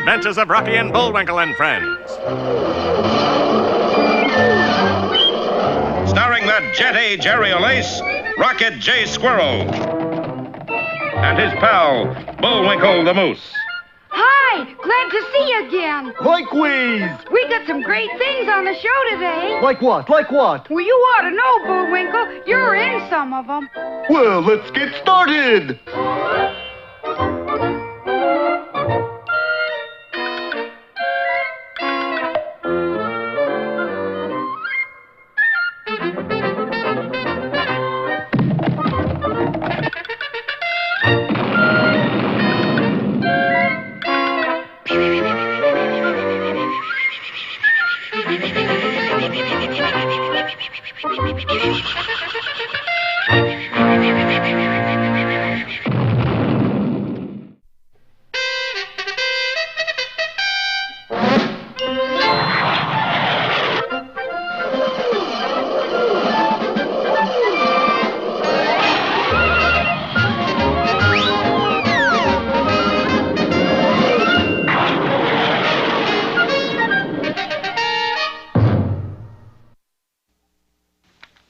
adventures of Rocky and Bullwinkle and Friends. Starring that jet-A Jerry O'Lace, Rocket J. Squirrel, and his pal, Bullwinkle the Moose. Hi, glad to see you again. Likewise. We got some great things on the show today. Like what? Like what? Well, you ought to know, Bullwinkle. You're in some of them. Well, let's get started.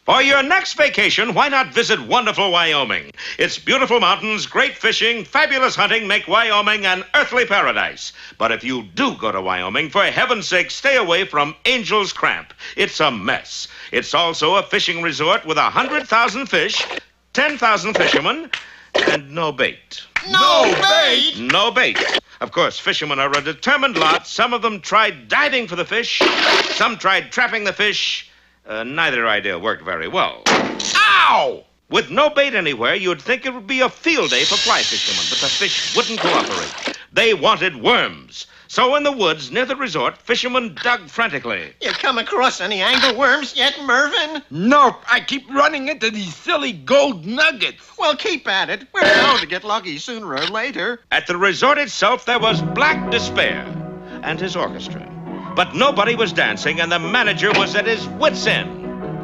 For your next vacation, why not visit wonderful Wyoming? Its beautiful mountains, great fishing, fabulous hunting make Wyoming an earthly paradise. But if you do go to Wyoming, for heaven's sake, stay away from Angel's Cramp. It's a mess. It's also a fishing resort with 100,000 fish, 10,000 fishermen, and no bait. No bait? No bait. Of course, fishermen are a determined lot. Some of them tried diving for the fish. Some tried trapping the fish. Neither idea worked very well. Ow! With no bait anywhere, you'd think it would be a field day for fly fishermen, but the fish wouldn't cooperate. They wanted worms. So in the woods near the resort, fishermen dug frantically. You come across any angleworms yet, Mervyn? Nope, I keep running into these silly gold nuggets. Well, keep at it. We're bound to get lucky sooner or later. At the resort itself, there was Black Despair and his orchestra. But nobody was dancing, and the manager was at his wits' end.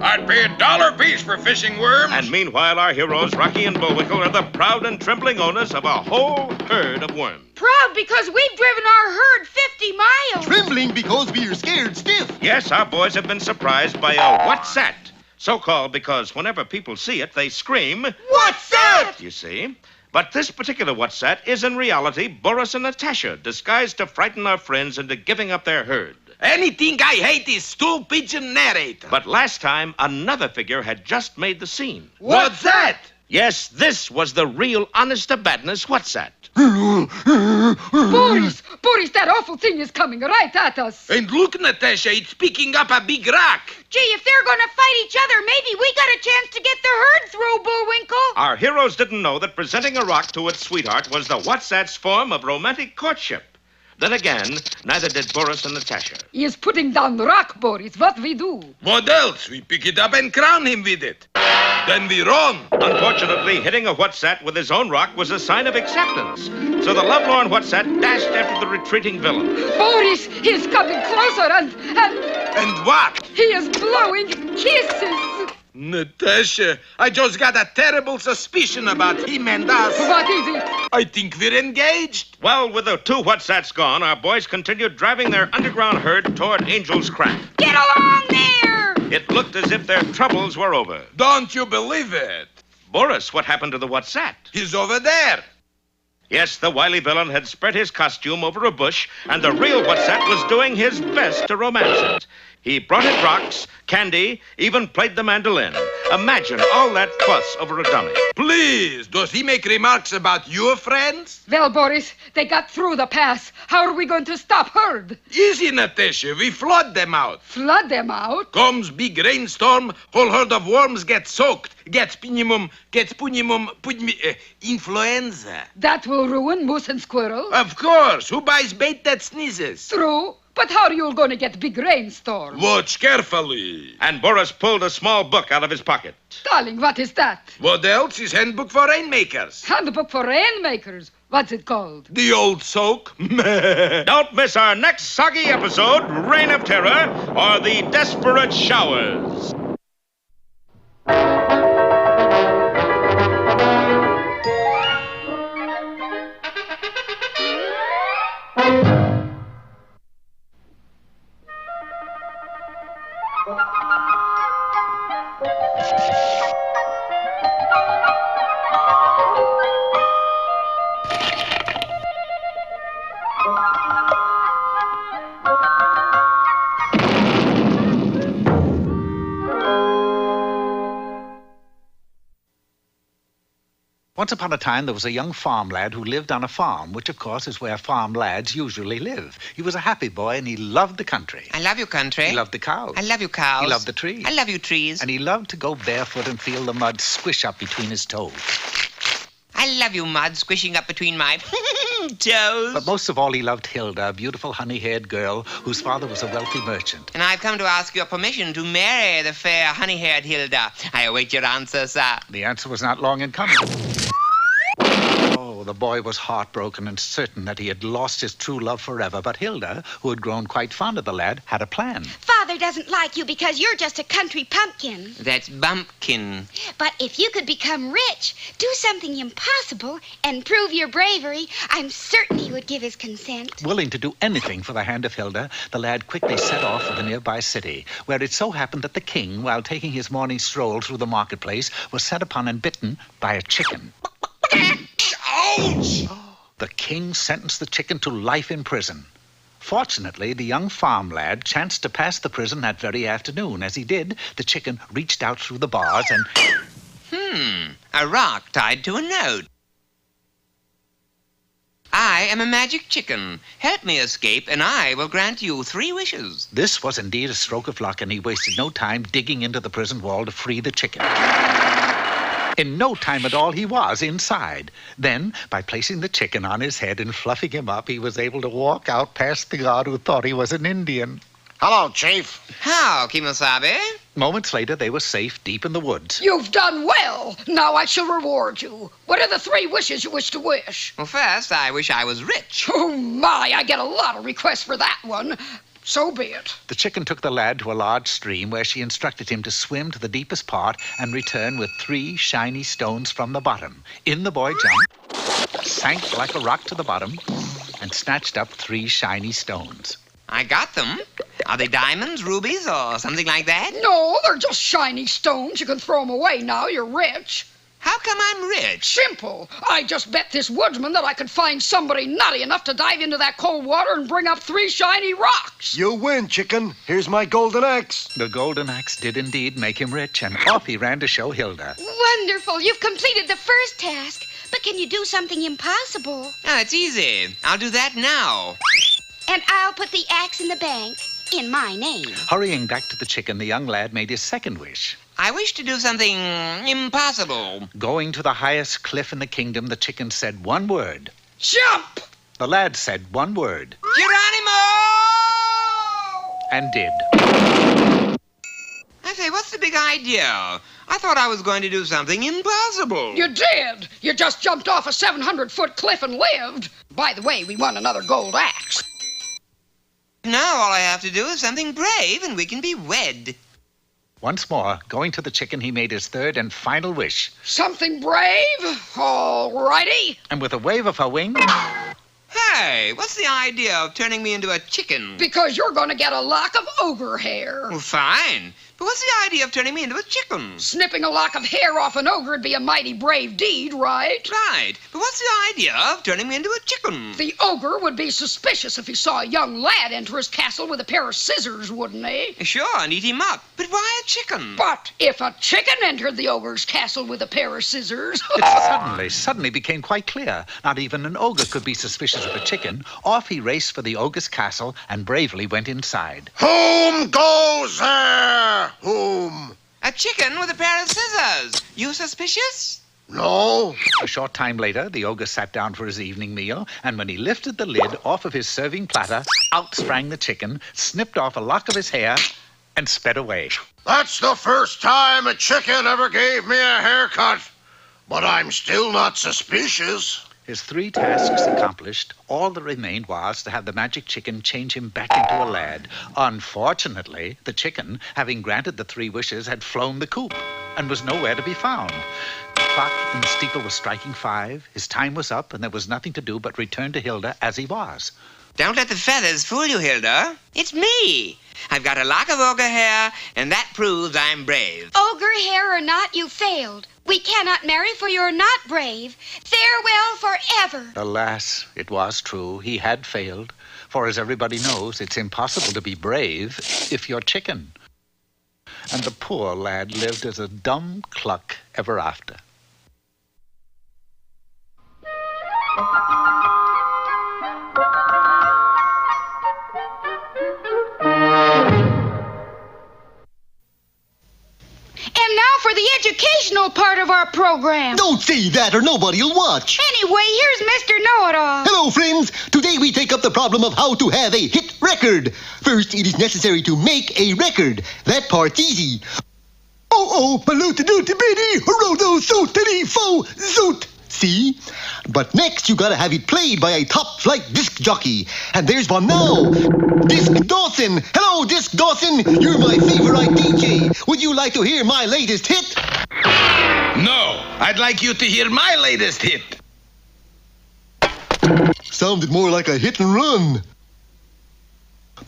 I'd pay $1 apiece for fishing worms. And meanwhile, our heroes, Rocky and Bullwinkle, are the proud and trembling owners of a whole herd of worms. Proud because we've driven our herd 50 miles. Trembling because we're scared stiff. Yes, our boys have been surprised by a what's that? So-called because whenever people see it, they scream, What's that? you see. But this particular what's that is in reality Boris and Natasha, disguised to frighten our friends into giving up their herd. Anything I hate is stool pigeon narrator. But last time, another figure had just made the scene. What's that? Yes, this was the real honest-to-badness what's that. Boris, that awful thing is coming right at us. And look, Natasha, it's picking up a big rock. Gee, if they're going to fight each other, maybe we got a chance to get the herd through, Bullwinkle. Our heroes didn't know that presenting a rock to its sweetheart was the what's that's form of romantic courtship. Then again, neither did Boris and Natasha. He is putting down the rock, Boris. What we do? What else? We pick it up and crown him with it. Then we run. Unfortunately, hitting a what's that with his own rock was a sign of acceptance. So the lovelorn what's that dashed after the retreating villain. Boris, he's coming closer and And what? he is blowing kisses. Natasha, I just got a terrible suspicion about him and us. What is it? I think we're engaged. Well, with the two what's that's gone, our boys continued driving their underground herd toward Angel's Cramp. Get along there! It looked as if their troubles were over. Don't you believe it? Boris, what happened to the what's that? He's over there. Yes, the wily villain had spread his costume over a bush, and the real what's that was doing his best to romance it. He brought it rocks, candy, even played the mandolin. Imagine all that fuss over a dummy. Please, does he make remarks about your friends? Well, Boris, they got through the pass. How are we going to stop herd? Easy, Natasha. We flood them out. Flood them out? Comes big rainstorm, whole herd of worms get soaked. Gets influenza. That will ruin moose and squirrel. Of course. Who buys bait that sneezes? True. But how are you going to get big rainstorm? Watch carefully. And Boris pulled a small book out of his pocket. Darling, what is that? What else is handbook for rainmakers? Handbook for rainmakers. What's it called? The old soak. Don't miss our next soggy episode, Reign of Terror, or The Desperate Showers. Once upon a time, there was a young farm lad who lived on a farm, which, of course, is where farm lads usually live. He was a happy boy, and he loved the country. I love you, country. He loved the cows. I love you, cows. He loved the trees. I love you, trees. And he loved to go barefoot and feel the mud squish up between his toes. I love you, mud, squishing up between my toes. But most of all, he loved Hilda, a beautiful honey-haired girl whose father was a wealthy merchant. And I've come to ask your permission to marry the fair, honey-haired Hilda. I await your answer, sir. The answer was not long in coming. Oh, the boy was heartbroken and certain that he had lost his true love forever. But Hilda, who had grown quite fond of the lad, had a plan. Father doesn't like you because you're just a country pumpkin. That's bumpkin. But if you could become rich, do something impossible, and prove your bravery, I'm certain he would give his consent. Willing to do anything for the hand of Hilda, the lad quickly set off for the nearby city, where it so happened that the king, while taking his morning stroll through the marketplace, was set upon and bitten by a chicken. Ouch! The king sentenced the chicken to life in prison. Fortunately, the young farm lad chanced to pass the prison that very afternoon. As he did, the chicken reached out through the bars and... A rock tied to a note. I am a magic chicken. Help me escape, and I will grant you 3 wishes. This was indeed a stroke of luck, and he wasted no time digging into the prison wall to free the chicken. In no time at all, he was inside. Then, by placing the chicken on his head and fluffing him up, he was able to walk out past the guard who thought he was an Indian. Hello, Chief. How, Kimosabe? Moments later, they were safe deep in the woods. You've done well. Now I shall reward you. What are the 3 wishes you wish to wish? Well, first, I wish I was rich. Oh, my, I get a lot of requests for that one. So be it. The chicken took the lad to a large stream where she instructed him to swim to the deepest part and return with 3 shiny stones from the bottom. In the boy jumped, sank like a rock to the bottom, and snatched up 3 shiny stones. I got them. Are they diamonds, rubies, or something like that? No, they're just shiny stones. You can throw them away now. You're rich. How come I'm rich? Simple. I just bet this woodsman that I could find somebody nutty enough to dive into that cold water and bring up 3 shiny rocks. You win, chicken. Here's my golden axe. The golden axe did indeed make him rich, and off he ran to show Hilda. Wonderful. You've completed the first task. But can you do something impossible? Oh, it's easy. I'll do that now. And I'll put the axe in the bank in my name. Hurrying back to the chicken, the young lad made his second wish. I wish to do something impossible. Going to the highest cliff in the kingdom, the chicken said one word. Jump! The lad said one word. Geronimo! And did. I say, what's the big idea? I thought I was going to do something impossible. You did. You just jumped off a 700-foot cliff and lived. By the way, we won another gold axe. Now all I have to do is something brave, and we can be wed. Once more, going to the chicken, he made his third and final wish. Something brave? All righty. And with a wave of her wing... Hey, what's the idea of turning me into a chicken? Because you're going to get a lock of ogre hair. Well, fine. But what's the idea of turning me into a chicken? Snipping a lock of hair off an ogre would be a mighty brave deed, right? Right. But what's the idea of turning me into a chicken? The ogre would be suspicious if he saw a young lad enter his castle with a pair of scissors, wouldn't he? Sure, and eat him up. But why a chicken? But if a chicken entered the ogre's castle with a pair of scissors... It suddenly became quite clear. Not even an ogre could be suspicious of a chicken. Off he raced for the ogre's castle and bravely went inside. Whom goes there? Whom? A chicken with a pair of scissors. You suspicious? No. A short time later, the ogre sat down for his evening meal, and when he lifted the lid off of his serving platter, out sprang the chicken, snipped off a lock of his hair, and sped away. That's the first time a chicken ever gave me a haircut. But I'm still not suspicious. His 3 tasks accomplished, all that remained was to have the magic chicken change him back into a lad. Unfortunately, the chicken, having granted the 3 wishes, had flown the coop and was nowhere to be found. The clock in the steeple was striking 5, his time was up, and there was nothing to do but return to Hilda as he was. Don't let the feathers fool you, Hilda. It's me. I've got a lock of ogre hair, and that proves I'm brave. Ogre hair or not, you failed. We cannot marry, for you're not brave. Farewell forever. Alas, it was true. He had failed. For as everybody knows, it's impossible to be brave if you're chicken. And the poor lad lived as a dumb cluck ever after. And now for the educational part of our program. Don't say that or nobody'll watch. Anyway, here's Mr. Know-It-All. Hello, friends. Today we take up the problem of how to have a hit record. First, it is necessary to make a record. That part's easy. Oh, palooty-dooty-bitty, rodo-sootity-fo, zoot. See? But next, you gotta have it played by a top-flight disc jockey. And there's one now. Disc Dawson. Hello, Disc Dawson. You're my favorite DJ. Would you like to hear my latest hit? No, I'd like you to hear my latest hit. Sounded more like a hit and run.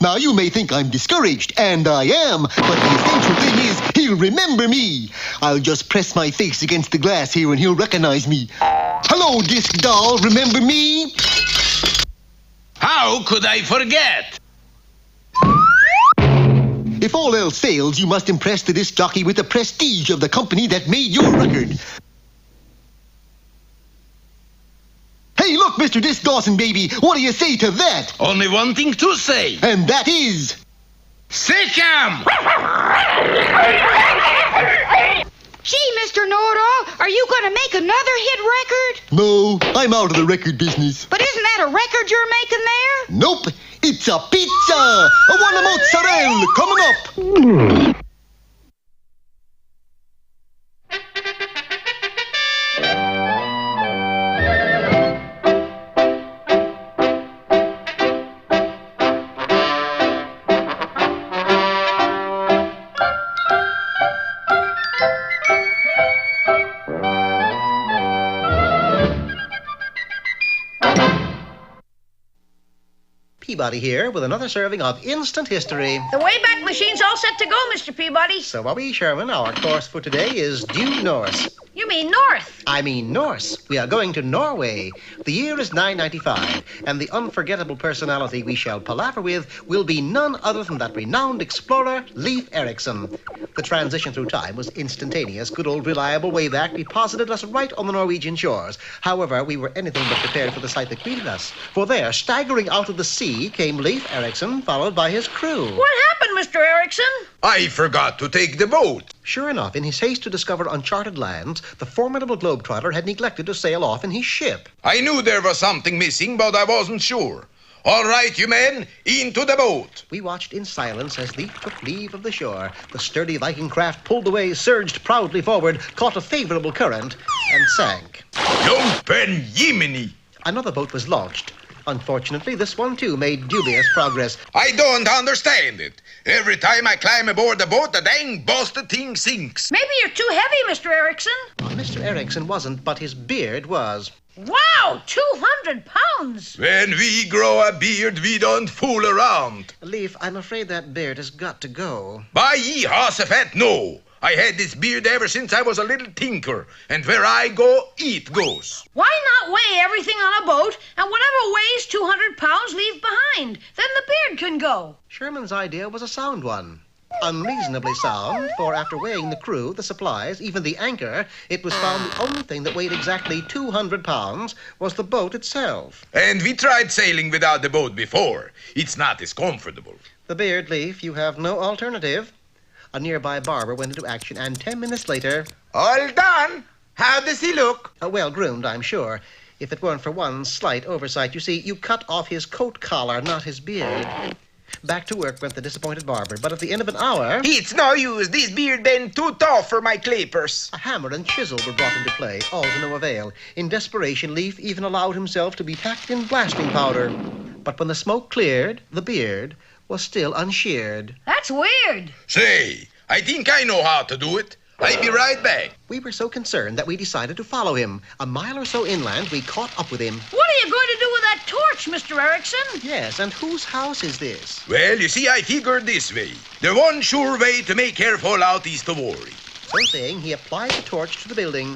Now, you may think I'm discouraged, and I am, but the essential thing is he'll remember me. I'll just press my face against the glass here and he'll recognize me. Hello, Disc Doll, remember me? How could I forget? If all else fails, you must impress the disc jockey with the prestige of the company that made your record. Hey, look, Mr. Disc Dawson, baby. What do you say to that? Only one thing to say. And that is... Sick 'em! Gee, Mr. Know-It-All, are you going to make another hit record? No, I'm out of the record business. But isn't that a record you're making there? Nope, it's a pizza! A one mozzarella coming up! Peabody here with another serving of instant history. The Wayback Machine's all set to go, Mr. Peabody. So are we, Sherman. Our course for today is due north. You mean north? I mean Norse. We are going to Norway. The year is 995, and the unforgettable personality we shall palaver with will be none other than that renowned explorer, Leif Erikson. The transition through time was instantaneous. Good old reliable Wayback deposited us right on the Norwegian shores. However, we were anything but prepared for the sight that greeted us. For there, staggering out of the sea, came Leif Erikson, followed by his crew. What happened, Mr. Erikson? I forgot to take the boat. Sure enough, in his haste to discover uncharted lands, the formidable globetrotter had neglected to sail off in his ship. I knew there was something missing, but I wasn't sure. All right, you men, into the boat. We watched in silence as Leif took leave of the shore. The sturdy Viking craft pulled away, surged proudly forward, caught a favorable current, and sank. Jumpen Jiminy! Another boat was launched. Unfortunately, this one, too, made dubious progress. I don't understand it. Every time I climb aboard the boat, the dang busted thing sinks. Maybe you're too heavy, Mr. Erikson. Well, Mr. Erikson wasn't, but his beard was. Wow, 200 pounds. When we grow a beard, we don't fool around. Leif, I'm afraid that beard has got to go. By ye Horsefat, no. I had this beard ever since I was a little tinker, and where I go, it goes. Why not weigh everything on a boat, and whatever weighs 200 pounds leave behind? Then the beard can go. Sherman's idea was a sound one. Unreasonably sound, for after weighing the crew, the supplies, even the anchor, it was found the only thing that weighed exactly 200 pounds was the boat itself. And we tried sailing without the boat before. It's not as comfortable. The beard, Leif, you have no alternative. A nearby barber went into action, and 10 minutes later... All done. How does he look? Well groomed, I'm sure. If it weren't for one slight oversight, you see, you cut off his coat collar, not his beard. Back to work went the disappointed barber, but at the end of an hour... It's no use. This beard been too tough for my clippers. A hammer and chisel were brought into play, all to no avail. In desperation, Leif even allowed himself to be tacked in blasting powder. But when the smoke cleared, the beard was still unsheared. That's weird. Say, I think I know how to do it. I'll be right back. We were so concerned that we decided to follow him. A mile or so inland, we caught up with him. What are you going to do with that torch, Mr. Erickson? Yes, and whose house is this? Well, you see, I figured this way. The one sure way to make her fall out is to worry. So saying, he applied the torch to the building.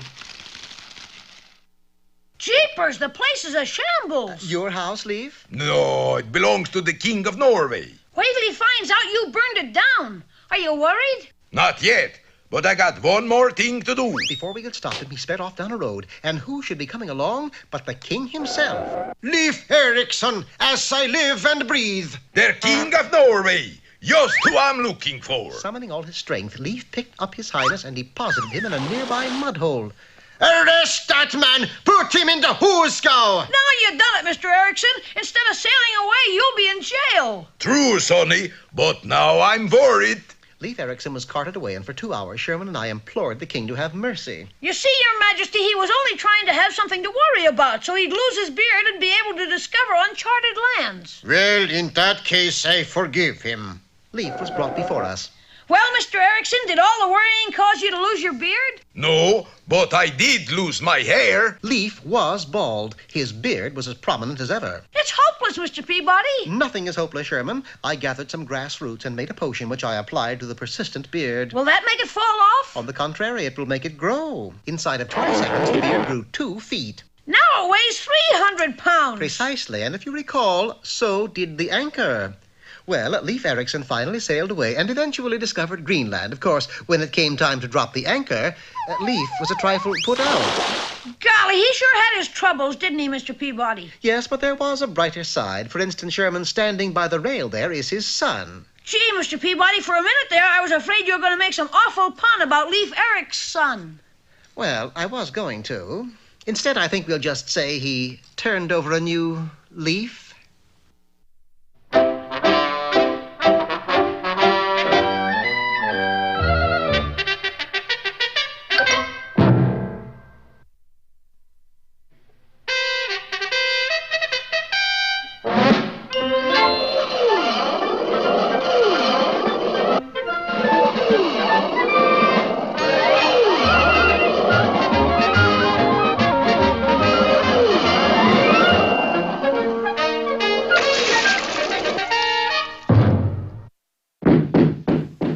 Jeepers, the place is a shambles. Your house, Leif? No, it belongs to the King of Norway. Wait till he finds out you burned it down. Are you worried? Not yet, but I got one more thing to do. Before we could stop him, he sped off down a road, and who should be coming along but the king himself? Leif Erikson, as I live and breathe. The King of Norway. Just who I'm looking for. Summoning all his strength, Leif picked up his highness and deposited him in a nearby mud hole. Arrest that man! Put him in the hoosegow! Now you've done it, Mr. Erickson. Instead of sailing away, you'll be in jail. True, Sonny, but now I'm worried. Leif Erikson was carted away, and for 2 hours, Sherman and I implored the king to have mercy. You see, Your Majesty, he was only trying to have something to worry about, so he'd lose his beard and be able to discover uncharted lands. Well, in that case, I forgive him. Leif was brought before us. Well, Mr. Erickson, did all the worrying cause you to lose your beard? No, but I did lose my hair. Leif was bald. His beard was as prominent as ever. It's hopeless, Mr. Peabody. Nothing is hopeless, Sherman. I gathered some grass roots and made a potion which I applied to the persistent beard. Will that make it fall off? On the contrary, it will make it grow. Inside of 20 seconds, the beard grew 2 feet. Now it weighs 300 pounds. Precisely, and if you recall, so did the anchor. Well, Leif Erikson finally sailed away and eventually discovered Greenland. Of course, when it came time to drop the anchor, Leif was a trifle put out. Golly, he sure had his troubles, didn't he, Mr. Peabody? Yes, but there was a brighter side. For instance, Sherman, standing by the rail there is his son. Gee, Mr. Peabody, for a minute there, I was afraid you were going to make some awful pun about Leif Erik's son. Well, I was going to. Instead, I think we'll just say he turned over a new leaf.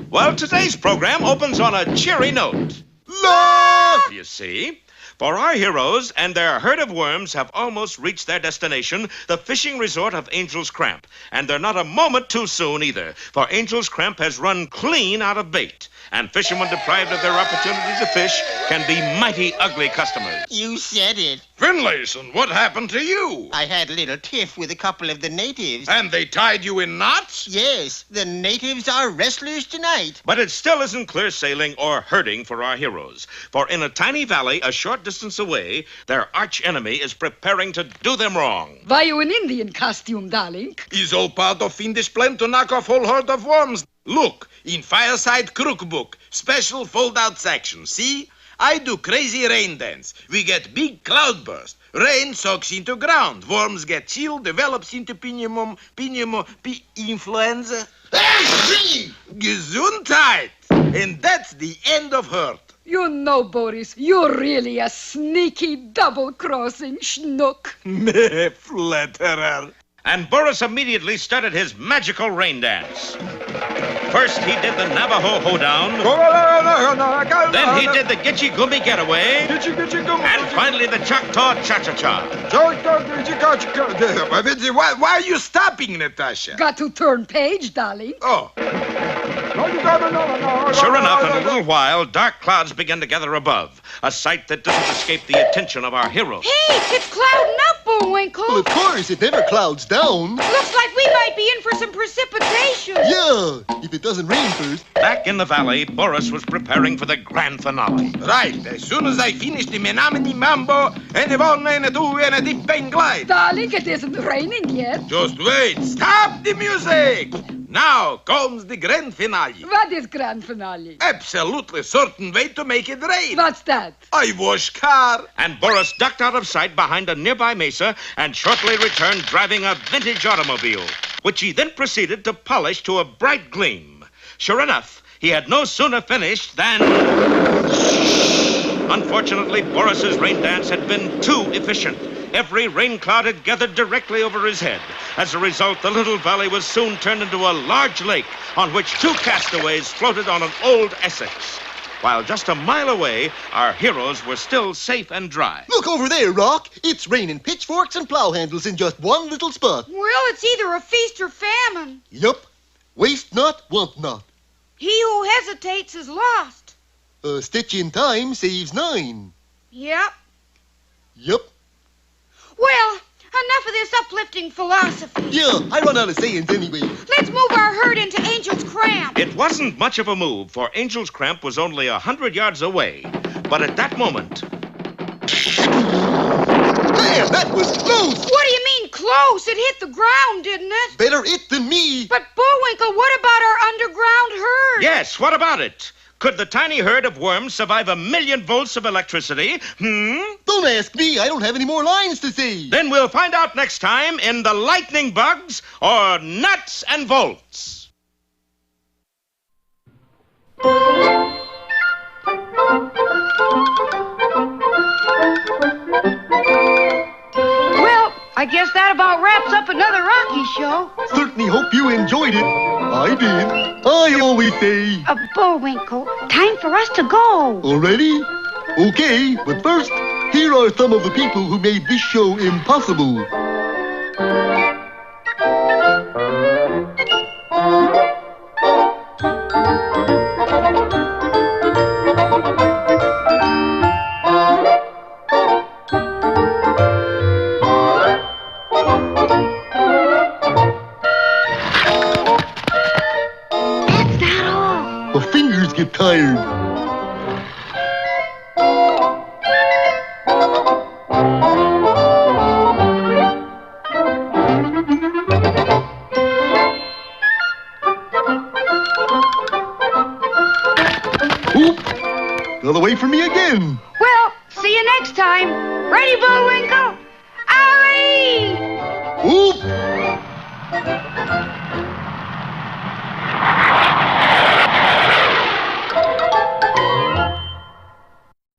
Well, today's program opens on a cheery note. Love! You see? For our heroes and their herd of worms have almost reached their destination, the fishing resort of Angel's Cramp. And they're not a moment too soon either, for Angel's Cramp has run clean out of bait. And fishermen deprived of their opportunity to fish can be mighty ugly customers. You said it. Finlayson, what happened to you? I had a little tiff with a couple of the natives. And they tied you in knots? Yes, the natives are wrestlers tonight. But it still isn't clear sailing or herding for our heroes. For in a tiny valley a short distance away, their arch enemy is preparing to do them wrong. Why you in Indian costume, darling? Is all part of Finnish plan to knock off whole herd of worms. Look, in Fireside Crookbook, special fold-out section, see? I do crazy rain dance. We get big cloudburst. Rain soaks into ground. Worms get chilled, develops into influenza. Gesundheit. And that's the end of hurt. You know, Boris, you're really a sneaky double-crossing schnook. Meh, flatterer. And Boris immediately started his magical rain dance. First, he did the Navajo hoedown. Then he did the Gitchy Gummy Getaway. And finally, the Choctaw Cha-Cha-Cha. Why are you stopping, Natasha? Got to turn page, darling. Oh. Sure enough, in a little while, dark clouds began to gather above, a sight that doesn't escape the attention of our heroes. Hey, it's clouding up, Bullwinkle. Well, of course, it never clouds down. Looks like we might be in for some precipitation. Yeah, if it doesn't rain first. Back in the valley, Boris was preparing for the grand finale. Right, as soon as I finish the Menominee Mambo, and a one, and a two, and a dip and glide. Darling, it isn't raining yet. Just wait. Stop the music. Now comes the grand finale. What is grand finale? Absolutely certain way to make it rain. What's that? I wash car. And Boris ducked out of sight behind a nearby mesa and shortly returned driving a vintage automobile, which he then proceeded to polish to a bright gleam. Sure enough, He had no sooner finished than... Unfortunately, Boris's rain dance had been too efficient. Every rain cloud had gathered directly over his head. As a result, the little valley was soon turned into a large lake on which two castaways floated on an old Essex. While just a mile away, our heroes were still safe and dry. Look over there, Rock. It's raining pitchforks and plow handles in just one little spot. Well, it's either a feast or famine. Yup. Waste not, want not. He who hesitates is lost. A stitch in time saves 9. Yep. Yup. Well, enough of this uplifting philosophy. Yeah, I run out of sayings anyway. Let's move our herd into Angel's Cramp. It wasn't much of a move, for Angel's Cramp was only 100 yards away. But at that moment... Man, that was close! What do you mean close? It hit the ground, didn't it? Better it than me. But Bullwinkle, what about our underground herd? Yes, what about it? Could the tiny herd of worms survive 1,000,000 volts of electricity? Don't ask me. I don't have any more lines to say. Then we'll find out next time in The Lightning Bugs or Nuts and Bolts. Well, I guess that about wraps up another Rocky show. Certainly hope you enjoyed it. I did. I always say... Bullwinkle, time for us to go. Already? Okay, but first, here are some of the people who made this show impossible. That's not all. My fingers get tired. Oop! Got away from me again. Well, see you next time. Ready, Bullwinkle?